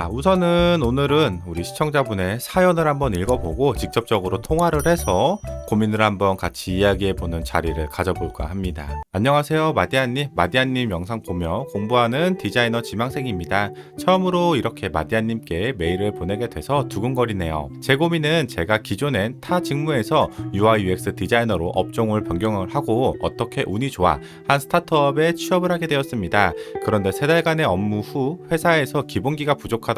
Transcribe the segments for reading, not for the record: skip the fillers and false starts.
자, 우선은 오늘은 우리 시청자분의 사연을 한번 읽어보고 직접적으로 통화를 해서 고민을 한번 같이 이야기해보는 자리를 가져볼까 합니다. 안녕하세요, 마디아님. 마디아님 영상 보며 공부하는 디자이너 지망생입니다. 처음으로 이렇게 마디아님께 메일을 보내게 돼서 두근거리네요. 제 고민은 제가 기존엔 타 직무에서 UI UX 디자이너로 업종을 변경을 하고 어떻게 운이 좋아 한 스타트업에 취업을 하게 되었습니다. 그런데 3달간의 업무 후 회사에서 기본기가 부족하다고,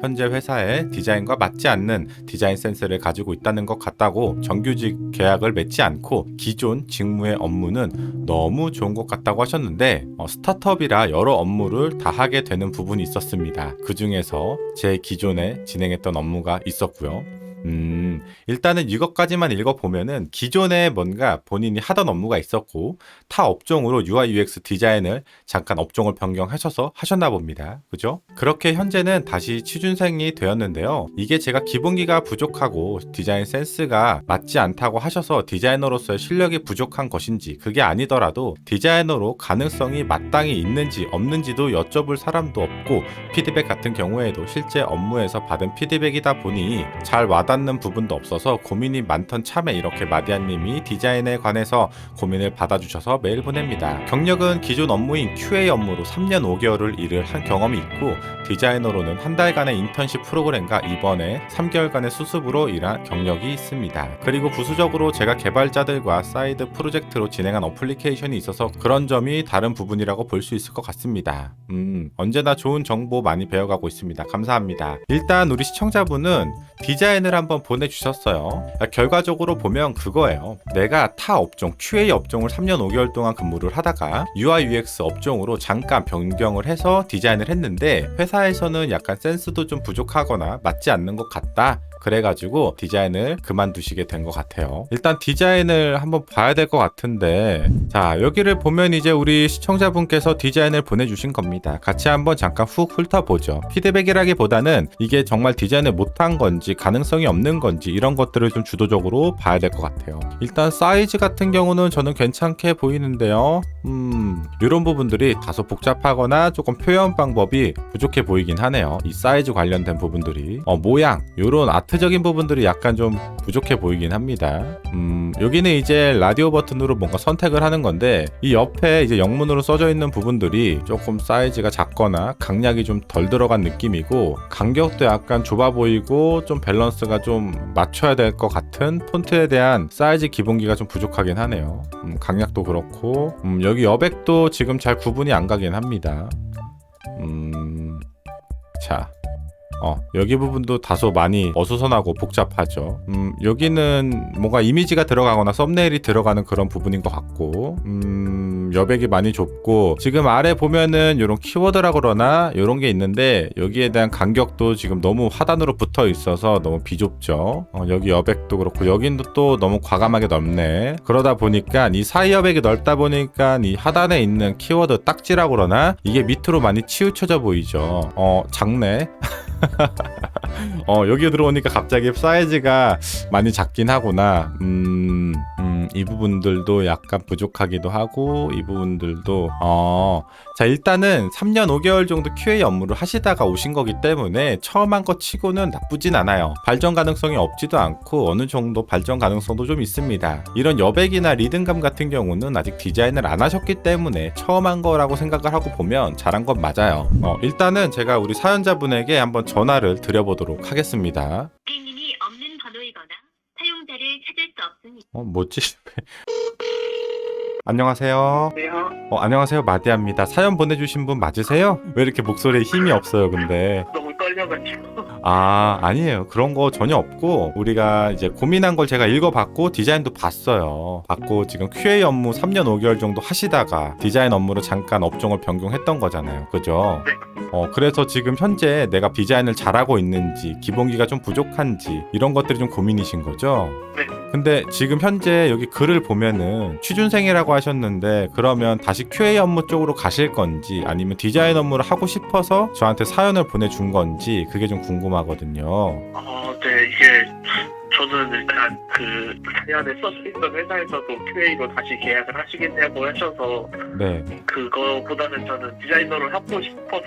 현재 회사에 디자인과 맞지 않는 디자인 센스를 가지고 있다는 것 같다고 정규직 계약을 맺지 않고 기존 직무의 업무는 너무 좋은 것 같다고 하셨는데, 스타트업이라 여러 업무를 다 하게 되는 부분이 있었습니다. 그 중에서 제 기존에 진행했던 업무가 있었고요. 일단은 이것까지만 읽어보면은 기존에 뭔가 본인이 하던 업무가 있었고 타 업종으로 UI UX 디자인을 잠깐 업종을 변경하셔서 하셨나 봅니다. 그죠? 그렇게 현재는 다시 취준생이 되었는데요. 이게 제가 기본기가 부족하고 디자인 센스가 맞지 않다고 하셔서 디자이너로서의 실력이 부족한 것인지, 그게 아니더라도 디자이너로 가능성이 마땅히 있는지 없는지도 여쭤볼 사람도 없고, 피드백 같은 경우에도 실제 업무에서 받은 피드백이다 보니 잘 와닿는 부분도 없어서 고민이 많던 참에 이렇게 마디아님이 디자인에 관해서 고민을 받아주셔서 메일 보냅니다. 경력은 기존 업무인 QA 업무로 3년 5개월을 일을 한 경험이 있고, 디자이너로는 한 달간의 인턴십 프로그램과 이번에 3개월간의 수습으로 일한 경력이 있습니다. 그리고 부수적으로 제가 개발자들과 사이드 프로젝트로 진행한 어플리케이션이 있어서 그런 점이 다른 부분이라고 볼 수 있을 것 같습니다. 언제나 좋은 정보 많이 배워가고 있습니다. 감사합니다. 일단 우리 시청자분은 디자인을 한번 보내주셨어요. 결과적으로 보면 그거예요. 내가 타 업종, QA 업종을 3년 5개월 동안 근무를 하다가 UI UX 업종으로 잠깐 변경을 해서 디자인을 했는데, 회사에서는 약간 센스도 좀 부족하거나 맞지 않는 것 같다. 그래가지고 디자인을 그만두시게 된 것 같아요. 일단 디자인을 한번 봐야 될 것 같은데, 자, 여기를 보면 이제 우리 시청자분께서 디자인을 보내주신 겁니다. 같이 한번 잠깐 훅 훑어보죠. 피드백이라기보다는 이게 정말 디자인을 못한 건지 가능성이 없는 건지 이런 것들을 좀 주도적으로 봐야 될 것 같아요. 일단 사이즈 같은 경우는 저는 괜찮게 보이는데요. 이런 부분들이 다소 복잡하거나 조금 표현 방법이 부족해 보이긴 하네요. 이 사이즈 관련된 부분들이 모양, 요런 아트적인 부분들이 약간 좀 부족해 보이긴 합니다. 여기는 이제 라디오 버튼으로 뭔가 선택을 하는 건데, 이 옆에 이제 영문으로 써져 있는 부분들이 조금 사이즈가 작거나 강약이 좀 덜 들어간 느낌이고, 간격도 약간 좁아 보이고 좀 밸런스가 좀 맞춰야 될 것 같은 폰트에 대한 사이즈 기본기가 좀 부족하긴 하네요. 강약도 그렇고, 여기 여백도 지금 잘 구분이 안 가긴 합니다. 자, 여기 부분도 다소 많이 어수선하고 복잡하죠. 여기는 뭔가 이미지가 들어가거나 썸네일이 들어가는 그런 부분인 것 같고, 여백이 많이 좁고, 지금 아래 보면은 이런 키워드라 그러나 이런 게 있는데, 여기에 대한 간격도 지금 너무 하단으로 붙어 있어서 너무 비좁죠. 여기 여백도 그렇고, 여긴도 또 너무 과감하게 넓네. 그러다 보니까 이 사이 여백이 넓다 보니까 이 하단에 있는 키워드 딱지라 그러나 이게 밑으로 많이 치우쳐져 보이죠. 작네. 여기 들어오니까 갑자기 사이즈가 많이 작긴 하구나. 이 부분들도 약간 부족하기도 하고, 이 부분들도 자, 일단은 3년 5개월 정도 QA 업무를 하시다가 오신 거기 때문에 처음 한 것 치고는 나쁘진 않아요. 발전 가능성이 없지도 않고 어느 정도 발전 가능성도 좀 있습니다. 이런 여백이나 리듬감 같은 경우는 아직 디자인을 안 하셨기 때문에 처음 한 거라고 생각을 하고 보면 잘한 건 맞아요. 일단은 제가 우리 사연자분에게 한번 전화를 드려보도록 하겠습니다. 고객님이 없는 번호이거나 사용자를 찾을 수 없습니다. 뭐지? 안녕하세요. 네요. 안녕하세요. 마디아입니다. 사연 보내주신 분 맞으세요? 왜 이렇게 목소리에 힘이 없어요, 근데? 너무 떨려가지고. 아니에요. 그런 거 전혀 없고, 우리가 이제 고민한 걸 제가 읽어봤고 디자인도 봤어요. 봤고 지금 QA 업무 3년 5개월 정도 하시다가 디자인 업무로 잠깐 업종을 변경했던 거잖아요. 그죠? 네. 그래서 지금 현재 내가 디자인을 잘하고 있는지, 기본기가 좀 부족한지 이런 것들이 좀 고민이신 거죠? 네. 근데 지금 현재 여기 글을 보면은 취준생이라고 하셨는데, 그러면 다시 QA 업무 쪽으로 가실 건지 아니면 디자인 업무를 하고 싶어서 저한테 사연을 보내준 건지 그게 좀 궁금하거든요. 네, 이게 저는 일단 그 사연에 써있던 회사에서도 QA로 다시 계약을 하시겠냐고 하셔서 네. 그거보다는 저는 디자이너를 하고 싶어서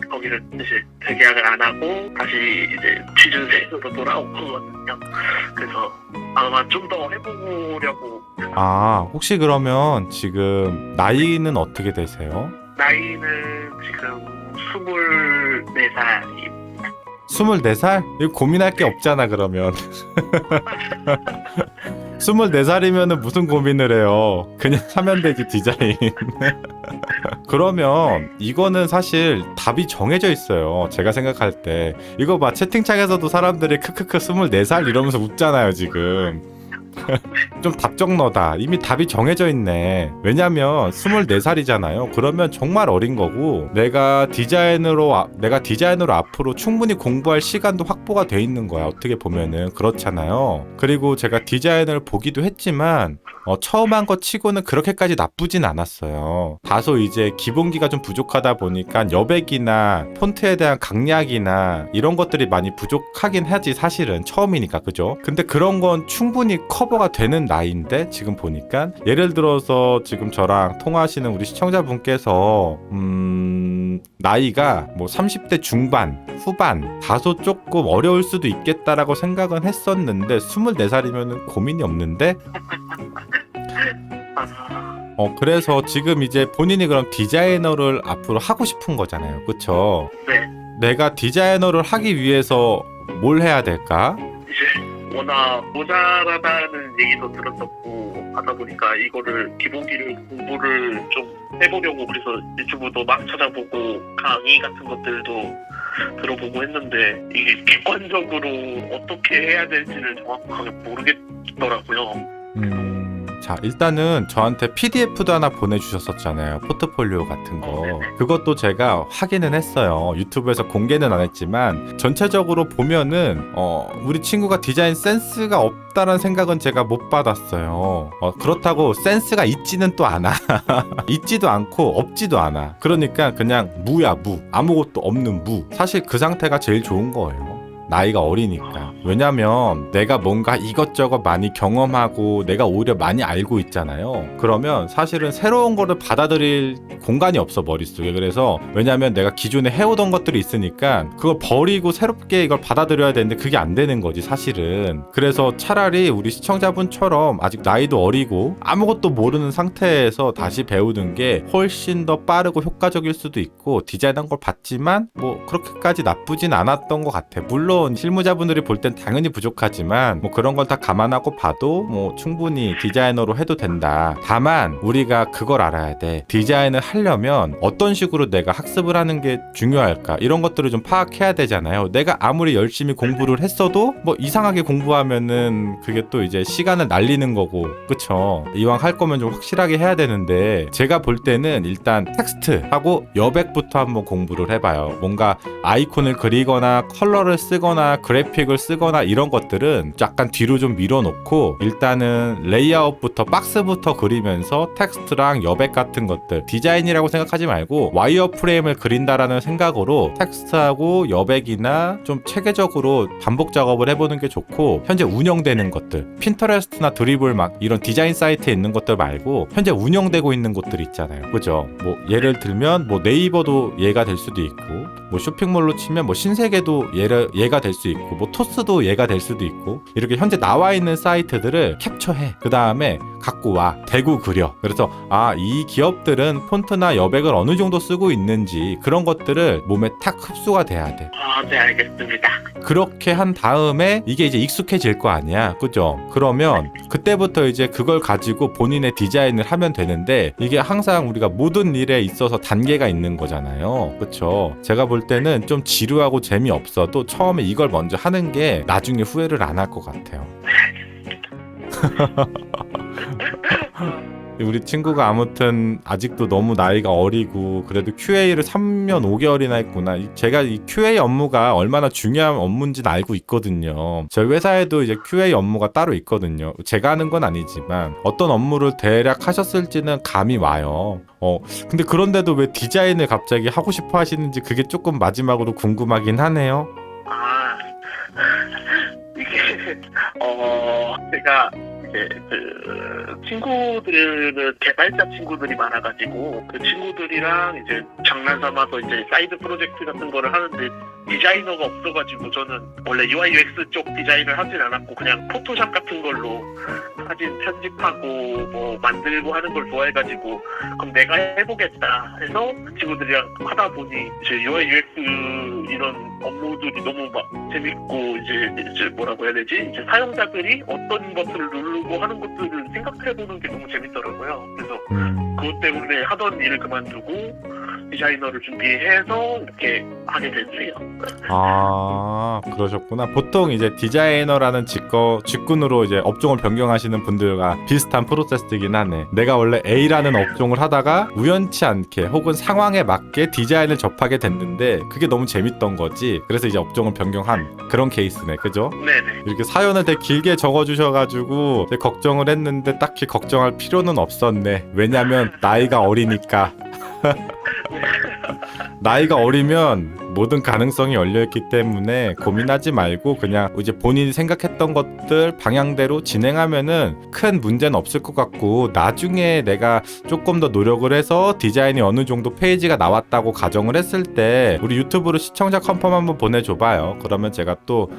거기를 이제 재계약을 안 하고 다시 이제 취준생으로 돌아오거든요. 그래서 아마 좀 더 해보려고. 아, 혹시 그러면 지금 나이는 어떻게 되세요? 나이는 지금 24살입니다. 24살? 이거 고민할 게 없잖아 그러면. 24살이면은 무슨 고민을 해요. 그냥 하면 되지 디자인. 그러면 이거는 사실 답이 정해져 있어요. 제가 생각할 때 이거 봐, 채팅창에서도 사람들이 크크크 24살 이러면서 웃잖아요 지금. 좀 답정너다. 이미 답이 정해져 있네. 왜냐면 24살이잖아요. 그러면 정말 어린 거고 내가 디자인으로 앞으로 충분히 공부할 시간도 확보가 돼 있는 거야. 어떻게 보면은 그렇잖아요. 그리고 제가 디자인을 보기도 했지만 처음 한 거 치고는 그렇게까지 나쁘진 않았어요. 다소 이제 기본기가 좀 부족하다 보니까 여백이나 폰트에 대한 강약이나 이런 것들이 많이 부족하긴 하지 사실은 처음이니까 그죠? 근데 그런 건 충분히 커버가 되는 나이인데 지금 보니까 예를 들어서 지금 저랑 통화하시는 우리 시청자분께서 나이가 뭐 30대 중반, 후반 다소 조금 어려울 수도 있겠다라고 생각은 했었는데 24살이면 고민이 없는데 그래서 지금 이제 본인이 그럼 디자이너를 앞으로 하고 싶은 거잖아요. 그쵸? 네. 내가 디자이너를 하기 위해서 뭘 해야 될까? 이제 워낙 모자라다는 얘기도 들었었고 하다 보니까 이거를 기본기를 공부를 좀 해보려고 그래서 유튜브도 막 찾아보고 강의 같은 것들도 들어보고 했는데 이게 객관적으로 어떻게 해야 될지를 정확하게 모르겠더라고요. 자, 일단은 저한테 PDF도 하나 보내주셨었잖아요. 포트폴리오 같은 거. 그것도 제가 확인은 했어요. 유튜브에서 공개는 안 했지만 전체적으로 보면은 우리 친구가 디자인 센스가 없다는 생각은 제가 못 받았어요. 그렇다고 센스가 있지는 또 않아. 있지도 않고 없지도 않아. 그러니까 그냥 무야 무. 아무것도 없는 무. 사실 그 상태가 제일 좋은 거예요. 나이가 어리니까. 왜냐면 내가 뭔가 이것저것 많이 경험하고 내가 오히려 많이 알고 있잖아요. 그러면 사실은 새로운 거를 받아들일 공간이 없어 머릿속에. 그래서 왜냐면 내가 기존에 해오던 것들이 있으니까 그걸 버리고 새롭게 이걸 받아들여야 되는데 그게 안 되는 거지 사실은. 그래서 차라리 우리 시청자분처럼 아직 나이도 어리고 아무것도 모르는 상태에서 다시 배우는 게 훨씬 더 빠르고 효과적일 수도 있고 디자인한 걸 봤지만 뭐 그렇게까지 나쁘진 않았던 것 같아. 물론 실무자분들이 볼 땐 당연히 부족하지만 뭐 그런 걸 다 감안하고 봐도 뭐 충분히 디자이너로 해도 된다. 다만 우리가 그걸 알아야 돼. 디자인을 하려면 어떤 식으로 내가 학습을 하는 게 중요할까? 이런 것들을 좀 파악해야 되잖아요. 내가 아무리 열심히 공부를 했어도 뭐 이상하게 공부하면은 그게 또 이제 시간을 날리는 거고 그쵸? 이왕 할 거면 좀 확실하게 해야 되는데 제가 볼 때는 일단 텍스트하고 여백부터 한번 공부를 해봐요. 뭔가 아이콘을 그리거나 컬러를 쓰거나 그래픽을 쓰거나 이런 것들은 약간 뒤로 좀 밀어놓고 일단은 레이아웃부터 박스부터 그리면서 텍스트랑 여백 같은 것들 디자인이라고 생각하지 말고 와이어 프레임을 그린다라는 생각으로 텍스트하고 여백이나 좀 체계적으로 반복 작업을 해보는 게 좋고 현재 운영되는 것들 핀터레스트나 드리블 막 이런 디자인 사이트에 있는 것들 말고 현재 운영되고 있는 곳들 있잖아요. 그죠? 뭐 예를 들면 뭐 네이버도 얘가 될 수도 있고 뭐 쇼핑몰로 치면 뭐 신세계도 얘가 될 수 있고 뭐 토스도 얘가 될 수도 있고 이렇게 현재 나와 있는 사이트들을 캡처해 그 다음에 갖고 와 대구 그려. 그래서 이 기업들은 폰트나 여백을 어느 정도 쓰고 있는지 그런 것들을 몸에 탁 흡수가 돼야 돼. 네, 알겠습니다. 그렇게 한 다음에 이게 이제 익숙해질 거 아니야. 그죠? 그러면 그때부터 이제 그걸 가지고 본인의 디자인을 하면 되는데 이게 항상 우리가 모든 일에 있어서 단계가 있는 거잖아요. 그쵸? 제가 볼 때는 좀 지루하고 재미없어도 처음에 이걸 먼저 하는 게 나중에 후회를 안 할 것 같아요. 우리 친구가 아무튼 아직도 너무 나이가 어리고 그래도 QA를 3년 5개월이나 했구나. 제가 이 QA 업무가 얼마나 중요한 업무인지는 알고 있거든요. 저희 회사에도 이제 QA 업무가 따로 있거든요. 제가 하는 건 아니지만 어떤 업무를 대략 하셨을지는 감이 와요. 근데 그런데도 왜 디자인을 갑자기 하고 싶어 하시는지 그게 조금 마지막으로 궁금하긴 하네요. 이게 제가 이제 친구들은 개발자 친구들이 많아가지고 그 친구들이랑 이제 장난삼아서 이제 사이드 프로젝트 같은 거를 하는데 디자이너가 없어가지고 저는 원래 UI UX 쪽 디자인을 하진 않았고 그냥 포토샵 같은 걸로 사진 편집하고 뭐 만들고 하는 걸 좋아해가지고 그럼 내가 해보겠다 해서 친구들이랑 하다 보니 이제 UI UX 이런 업무들이 너무 막 재밌고 이제 뭐라고 해야 되지? 이제 사용자들이 어떤 버튼을 누르고 하는 것들을 생각해보는 게 너무 재밌더라고요. 그래서 그것 때문에 하던 일을 그만두고 디자이너를 준비해서 이렇게 하게 됐어요. 아, 그러셨구나. 보통 이제 디자이너라는 직군으로 이제 업종을 변경하시는 분들과 비슷한 프로세스이긴 하네. 내가 원래 A라는 업종을 하다가 우연치 않게 혹은 상황에 맞게 디자인을 접하게 됐는데 그게 너무 재밌던 거지. 그래서 이제 업종을 변경한 그런 케이스네. 그죠? 네네. 이렇게 사연을 되게 길게 적어주셔가지고 되게 걱정을 했는데 딱히 걱정할 필요는 없었네. 왜냐면 나이가 어리니까. 나이가 어리면 모든 가능성이 열려있기 때문에 고민하지 말고 그냥 이제 본인이 생각했던 것들 방향대로 진행하면은 큰 문제는 없을 것 같고, 나중에 내가 조금 더 노력을 해서 디자인이 어느 정도 페이지가 나왔다고 가정을 했을 때 우리 유튜브로 시청자 컨펌 한번 보내줘봐요. 그러면 제가 또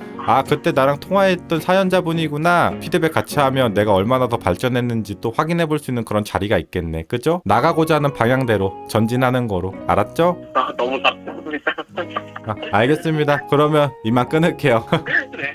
그때 나랑 통화했던 사연자분이구나, 피드백 같이 하면 내가 얼마나 더 발전했는지 또 확인해 볼 수 있는 그런 자리가 있겠네. 그죠? 나가고자 하는 방향대로 전진하는 거로. 알았죠? 너무 감사합니다. 알겠습니다. 그러면 이만 끊을게요. 네.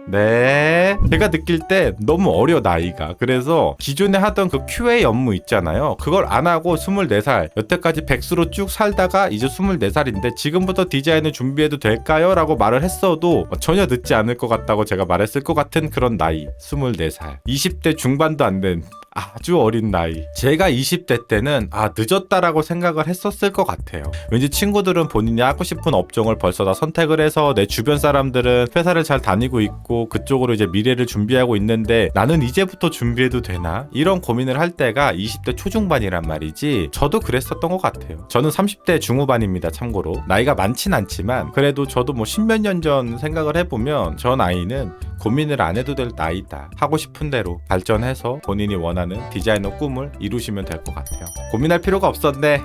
네. 제가 느낄 때 너무 어려, 나이가. 그래서 기존에 하던 그 QA 업무 있잖아요. 그걸 안 하고 24살, 여태까지 백수로 쭉 살다가 이제 24살인데 지금부터 디자인을 준비해도 될까요? 라고 말을 했어도 전혀 늦지 않을 것 같다고 제가 말했을 것 같은 그런 나이. 24살. 20대 중반도 안 된 아주 어린 나이. 제가 20대 때는 늦었다라고 생각을 했었을 것 같아요. 왠지 친구들은 본인이 하고 싶은 업종을 벌써 다 선택을 해서 내 주변 사람들은 회사를 잘 다니고 있고 그쪽으로 이제 미래를 준비하고 있는데 나는 이제부터 준비해도 되나? 이런 고민을 할 때가 20대 초중반이란 말이지. 저도 그랬었던 것 같아요. 저는 30대 중후반입니다. 참고로 나이가 많진 않지만 그래도 저도 뭐 십몇 년 전 생각을 해보면 저 나이는 고민을 안 해도 될 나이다. 하고 싶은 대로 발전해서 본인이 원하는 디자이너 꿈을 이루시면 될 것 같아요. 고민할 필요가 없었네.